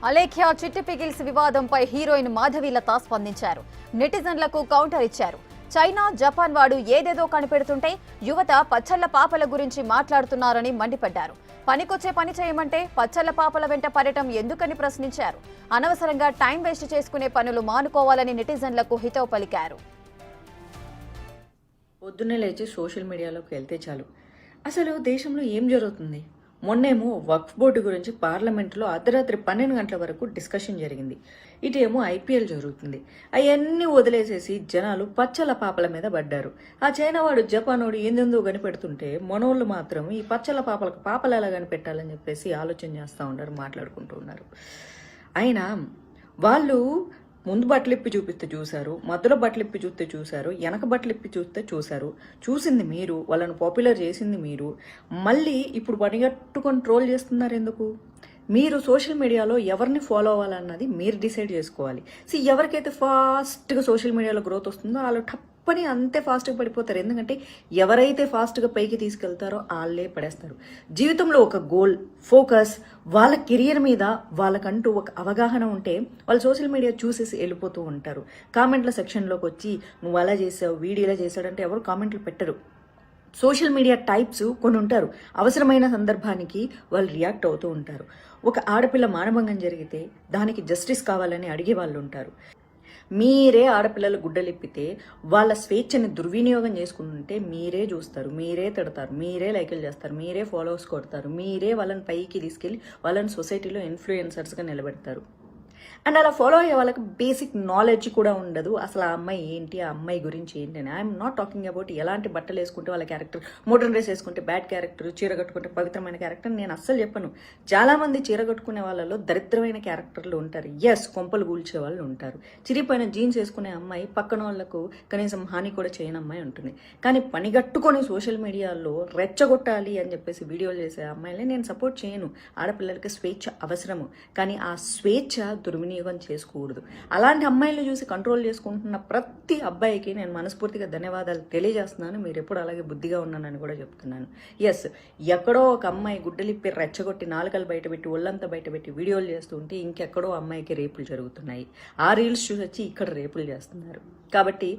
అలేఖ్య చిట్టి పిగిల్స్ వివాదంపై హీరోయిన్ మాధవీలత స్పందించారు. నెటిజన్లకు కౌంటర్ ఇచ్చారు. చైనా, జపాన్ వాడు ఏదేదో కనిపెడుతుంటే యువత పచ్చళ్ల పాపల గురించి మాట్లాడుతున్నారని మండిపడ్డారు. పనికొచ్చే పని చేయమంటే పచ్చళ్ల పాపల వెంట పడటం ఎందుకని ప్రశ్నించారు. అనవసరంగా టైం వేస్ట్ చేసుకునే పనులు మానుకోవాలని నెటిజన్లకు హితవు పలికారు. పొద్దున్నే లేచి సోషల్ మీడియాలోకి వెళ్తే చాలు, అసలు దేశంలో ఏం జరుగుతుంది? మొన్నేమో వక్ఫ్ బోర్డు గురించి పార్లమెంట్లో అర్ధరాత్రి 12 గంటల వరకు డిస్కషన్ జరిగింది. ఇటేమో ఐపీఎల్ జరుగుతుంది. అవన్నీ వదిలేసేసి జనాలు పచ్చల పాపల మీద పడ్డారు. ఆ చైనా వాడు, జపాన్ వాడు ఏందేందో కనిపెడుతుంటే మనోళ్ళు మాత్రం ఈ పచ్చల పాపలకు పాపలు ఎలా కనిపెట్టాలని చెప్పేసి ఆలోచన చేస్తూ ఉన్నారు, మాట్లాడుకుంటూ ఉన్నారు. అయినా వాళ్ళు ముందు బట్టలిప్పి చూపిస్తే చూశారు, మధ్యలో బట్టలిప్పి చూస్తే చూశారు, వెనక బట్టలిప్పి చూస్తే చూశారు. చూసింది మీరు, వాళ్ళని పాపులర్ చేసింది మీరు. మళ్ళీ ఇప్పుడు పనిగట్టుకొని ట్రోల్ చేస్తున్నారు ఎందుకు? మీరు సోషల్ మీడియాలో ఎవరిని ఫాలో అవ్వాలన్నది మీరు డిసైడ్ చేసుకోవాలి. ఎవరికైతే ఫాస్ట్గా సోషల్ మీడియాలో గ్రోత్ వస్తుందో వాళ్ళు పని అంతే ఫాస్ట్గా పడిపోతారు. ఎందుకంటే ఎవరైతే ఫాస్ట్గా పైకి తీసుకెళ్తారో వాళ్ళే పడేస్తారు. జీవితంలో ఒక గోల్, ఫోకస్, వాళ్ళ కెరియర్ మీద వాళ్ళకంటూ ఒక అవగాహన ఉంటే వాళ్ళు సోషల్ మీడియా చూసేసి వెళ్ళిపోతూ ఉంటారు. కామెంట్ల సెక్షన్లోకి వచ్చి నువ్వు అలా చేసావు, వీడియో ఇలా చేశాడంటే ఎవరు కామెంట్లు పెట్టరు. సోషల్ మీడియా టైప్స్ కొన్ని ఉంటారు. అవసరమైన సందర్భానికి వాళ్ళు రియాక్ట్ అవుతూ ఉంటారు. ఒక ఆడపిల్ల మానభంగం జరిగితే దానికి జస్టిస్ కావాలని అడిగే వాళ్ళు ఉంటారు. మీరే ఆడపిల్లలు గుడ్డలిప్పితే వాళ్ళ స్వేచ్ఛని దుర్వినియోగం చేసుకుంటుంటే మీరే చూస్తారు, మీరే తిడతారు, మీరే లైకులు చేస్తారు, మీరే ఫాలోవర్స్ కొడతారు, మీరే వాళ్ళని పైకి తీసుకెళ్ళి వాళ్ళని సొసైటీలో ఇన్ఫ్లుయెన్సర్స్గా నిలబెడతారు. అండ్ అలా ఫాలో అయ్యే వాళ్ళకి బేసిక్ నాలెడ్జ్ కూడా ఉండదు. అసలు ఆ అమ్మాయి ఏంటి, ఆ అమ్మాయి గురించి ఏంటి అని. ఐఎమ్ నాట్ టాకింగ్ అబౌట్ ఎలాంటి బట్టలు వేసుకుంటే వాళ్ళ క్యారెక్టర్, మోడర్న్ డ్రెస్ వేసుకుంటే బ్యాడ్ క్యారెక్టర్, చీర కట్టుకుంటే పవిత్రమైన క్యారెక్టర్ నేను అస్సలు చెప్పను. చాలామంది చీర కట్టుకునే వాళ్ళలో దరిద్రమైన క్యారెక్టర్లు ఉంటారు. ఎస్, కొంపలు కూల్చే వాళ్ళు ఉంటారు. చిరిపోయిన జీన్స్ వేసుకునే అమ్మాయి పక్కన వాళ్ళకు కనీసం హాని కూడా చేయని అమ్మాయి ఉంటుంది. కానీ పనిగట్టుకొని సోషల్ మీడియాలో రెచ్చగొట్టాలి అని చెప్పేసి వీడియోలు చేసే అమ్మాయిలే నేను సపోర్ట్ చేయను. ఆడపిల్లలకి స్వేచ్ఛ అవసరము, కానీ ఆ స్వేచ్ఛ దుర్వినియోగం చేసుకోకూడదు. అలాంటి అమ్మాయిలు చూసి కంట్రోల్ చేసుకుంటున్న ప్రతి అబ్బాయికి నేను మనస్ఫూర్తిగా ధన్యవాదాలు తెలియజేస్తున్నాను. మీరు ఎప్పుడు అలాగే బుద్ధిగా ఉన్నానని కూడా చెప్తున్నాను. ఎస్, ఎక్కడో ఒక అమ్మాయి గుడ్డలిప్పి రెచ్చగొట్టి నాలుకలు బయటపెట్టి ఒళ్ళంతా బయటపెట్టి వీడియోలు చేస్తూ ఉంటే ఇంకెక్కడో అమ్మాయికి రేపులు జరుగుతున్నాయి. ఆ రీల్స్ చూసి వచ్చి ఇక్కడ రేపులు చేస్తున్నారు. కాబట్టి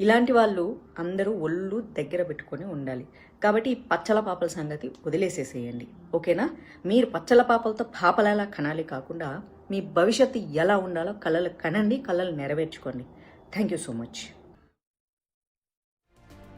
ఇలాంటి వాళ్ళు అందరూ ఒళ్ళు దగ్గర పెట్టుకొని ఉండాలి. కాబట్టి ఈ పచ్చల పాపల సంగతి వదిలేసేసేయండి, ఓకేనా? మీరు పచ్చల పాపలతో పాపలు ఎలా కనాలి కాకుండా మీ భవిష్యత్తు ఎలా ఉండాలో కలలు కనండి, కలలు నెరవేర్చుకోండి. Thank you so much.